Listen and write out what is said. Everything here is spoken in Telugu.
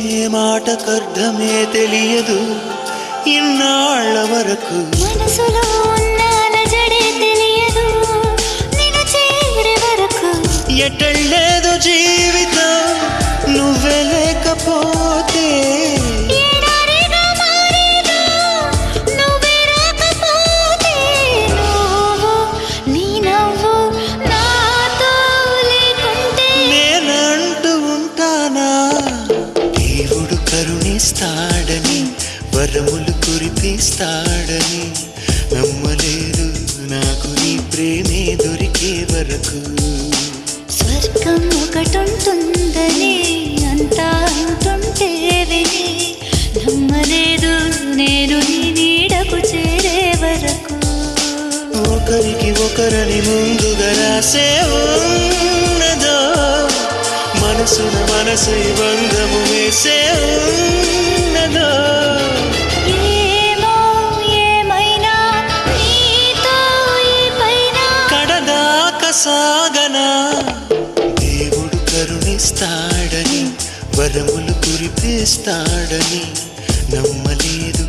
ఏ మాటకర్థమే తెలియదు ఇన్నాళ్ళ వరకు మనసులో ఉన్న అలజడే తెలియదు నిన్ను చేరే వరకు ఎటళ్ళేదో జీవితం నువ్వే లేకపోతే ఎడారిగా మారేదో నువ్వే రాకపోతే నువ్వు నీ నవ్వు నాతో లేకుంటే నేనంటూ ఉంటానా దేవుడు కరుణిస్తాడని వరములు కురిపిస్తాడని నమ్మలేదు నాకు నీ ప్రేమే దొరికే వరకు స్వర్గం ఒకటుంటుందని అంతా అంటుంటే విని నమ్మలేదు నేను నీ నీడకు చేరే వరకు ఒకరికి ఒకరని ముందుగా రాసే ఉన్నదో మనసున మనసు బంధము వేసే ఉన్నదో ఏమో ఏమైనా నీతో ఈ పైన కడదాక సాగనా దేవుడు కరుణిస్తాడని వరములు కురిపిస్తాడని నమ్మలేదు